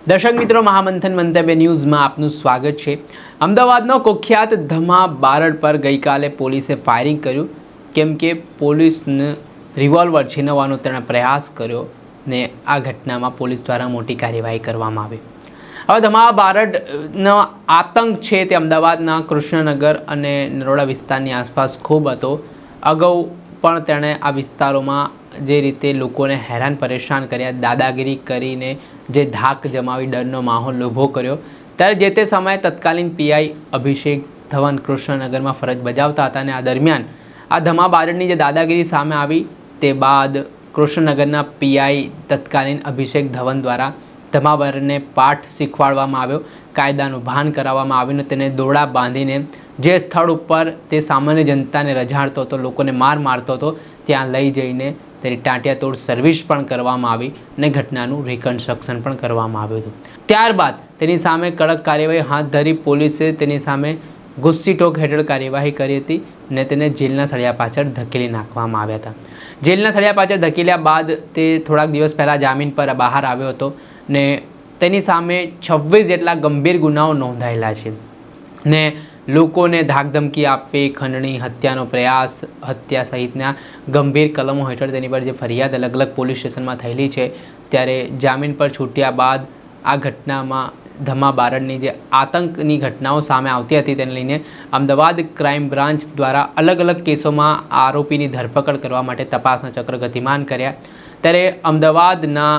દર્શક મિત્રો, મહામંથન મંતવ્ય ન્યૂઝમાં આપનું સ્વાગત છે। અમદાવાદનો કુખ્યાત ધમા બારડ પર ગઈકાલે પોલીસે ફાયરિંગ કર્યું, કેમ કે પોલીસને રિવોલ્વર છીનવવાનો તેણે પ્રયાસ કર્યો ને આ ઘટનામાં પોલીસ દ્વારા મોટી કાર્યવાહી કરવામાં આવી। હવે ધમા બારડનો આતંક છે તે અમદાવાદના કૃષ્ણનગર અને નરોડા વિસ્તારની આસપાસ ખૂબ હતો। અગાઉ પણ તેણે આ વિસ્તારોમાં જે રીતે લોકોને હેરાન પરેશાન કર્યા, દાદાગીરી કરીને જે ધાક જમાવી ડરનો માહોલ ઊભો કર્યો, ત્યારે જે તે સમયે તત્કાલીન પીઆઈ અભિષેક ધવન કૃષ્ણનગરમાં ફરજ બજાવતા હતા અને આ દરમિયાન આ ધમા બારડની જે દાદાગીરી સામે આવી તે બાદ કૃષ્ણનગરના પીઆઈ તત્કાલીન અભિષેક ધવન દ્વારા ધમા બારડને પાઠ શીખવાડવામાં આવ્યો, કાયદાનું ભાન કરાવવામાં આવ્યું અને તેને દોરડા બાંધીને જે સ્થળ ઉપર તે સામાન્ય જનતાને રઝાડતો હતો, લોકોને મારતો હતો, ત્યાં લઈ જઈને તેની ટાંટિયાતોડ સર્વિસ પણ કરવામાં આવી અને ઘટનાનું રિકન્સ્ટ્રક્શન પણ કરવામાં આવ્યું હતું। ત્યારબાદ તેની સામે કડક કાર્યવાહી હાથ ધરી પોલીસે તેની સામે ગુસ્સીટોક હેઠળ કાર્યવાહી કરી હતી અને તેને જેલના સળિયા પાછળ ધકેલી નાખવામાં આવ્યા હતા। જેલના સળિયા પાછળ ધકેલ્યા બાદ તે થોડાક દિવસ પહેલાં જામીન પર બહાર આવ્યો હતો ને તેની સામે 26 જેટલા ગંભીર ગુનાઓ નોંધાયેલા છે ને લોકોને ધાકધમકી આપવી, ખંડણી, હત્યાનો પ્રયાસ, હત્યા સહિતના ગંભીર કલમો હેઠળ તેની પર જે ફરિયાદ અલગ અલગ પોલીસ સ્ટેશનમાં થયેલી છે, ત્યારે જામીન પર છૂટ્યા બાદ આ ઘટનામાં ધમા બારડની જે આતંકની ઘટનાઓ સામે આવતી હતી તેને લઈને અમદાવાદ ક્રાઇમ બ્રાન્ચ દ્વારા અલગ અલગ કેસોમાં આરોપીની ધરપકડ કરવા માટે તપાસના ચક્ર ગતિમાન કર્યા। ત્યારે અમદાવાદના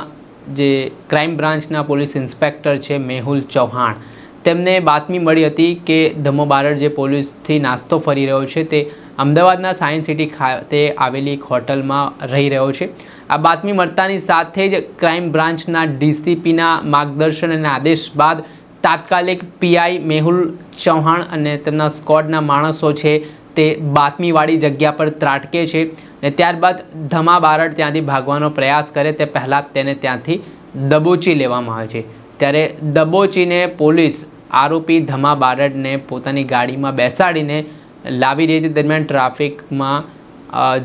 જે ક્રાઇમ બ્રાન્ચના પોલીસ ઇન્સ્પેક્ટર છે મેહુલ ચૌહાણ, તેમને બાતમી મળી હતી કે ધમો બારડ જે પોલીસથી નાસ્તો ફરી રહ્યો છે તે અમદાવાદના સાયન્સ સિટી ખાતે આવેલી એક હોટલમાં રહી રહ્યો છે। આ બાતમી મળતાની સાથે જ ક્રાઇમ બ્રાન્ચના ડીસીપીના માર્ગદર્શન અને આદેશ બાદ તાત્કાલિક પીઆઈ મેહુલ ચૌહાણ અને તેમના સ્ક્વોડના માણસો છે તે બાતમીવાળી જગ્યા પર ત્રાટકે છે અને ત્યારબાદ ધમા બારડ ત્યાંથી ભાગવાનો પ્રયાસ કરે તે પહેલાં તેને ત્યાંથી દબોચી લેવામાં આવે છે। ત્યારે દબોચીને પોલીસ આરોપી ધમા બારડને પોતાની ગાડીમાં બેસાડીને લાવી રહી હતી। દરમિયાન ટ્રાફિકમાં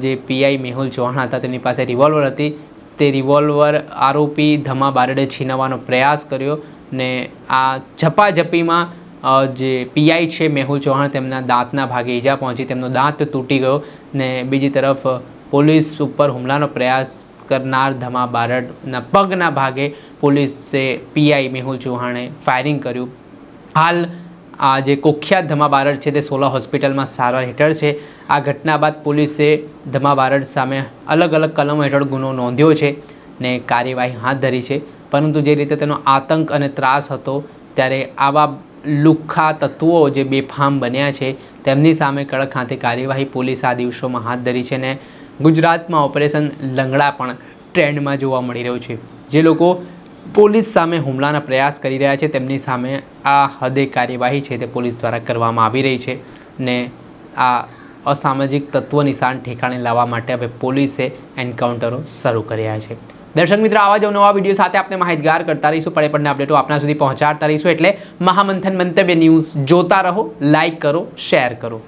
જે પીઆઈ મેહુલ ચૌહાણ હતા તેની પાસે રિવોલ્વર હતી, તે રિવોલ્વર આરોપી ધમા બારડે છીનવવાનો પ્રયાસ કર્યો ને આ ઝપાઝપીમાં જે પીઆઈ છે મેહુલ ચૌહાણ તેમના દાંતના ભાગે ઈજા પહોંચી, તેમનો દાંત તૂટી ગયો ને બીજી તરફ પોલીસ ઉપર હુમલાનો પ્રયાસ કરનાર ધમા બારડના પગના ભાગે પોલીસે પીઆઈ મેહુલ ચૌહાણે ફાયરિંગ કર્યું। હાલ આ જે કુખ્યાત ધમા બારડ છે તે સોલા હોસ્પિટલમાં સારવાર હેઠળ છે। આ ઘટના બાદ પોલીસે ધમા બારડ સામે અલગ અલગ કલમો હેઠળ ગુનો નોંધ્યો છે ને કાર્યવાહી હાથ ધરી છે, પરંતુ જે રીતે તેનો આતંક અને ત્રાસ હતો ત્યારે આવા લુખ્ખા તત્વો જે બેફામ બન્યા છે તેમની સામે કડક હાથે કાર્યવાહી પોલીસ આ દિવસોમાં હાથ ધરી છે ને ગુજરાતમાં ઓપરેશન લંગડા પણ ટ્રેન્ડમાં જોવા મળી રહ્યું છે। જે લોકો પોલીસ સામે હુમલાના પ્રયાસ કરી રહ્યા છે તેમની સામે આ હદે કાર્યવાહી છે તે પોલીસ દ્વારા કરવામાં આવી રહી છે ને આ અસામાજિક તત્વો નિશાન ઠેકાણે લાવવા માટે હવે પોલીસે એન્કાઉન્ટરો શરૂ કર્યા છે। દર્શક મિત્રો, આવા જ નવા વિડીયો સાથે આપણે માહિતગાર કરતા રહીશું, પડે અપડેટો આપના સુધી પહોંચાડતા રહીશું, એટલે મહામંથન મંતવ્ય ન્યૂઝ જોતા રહો, લાઇક કરો, શેર કરો।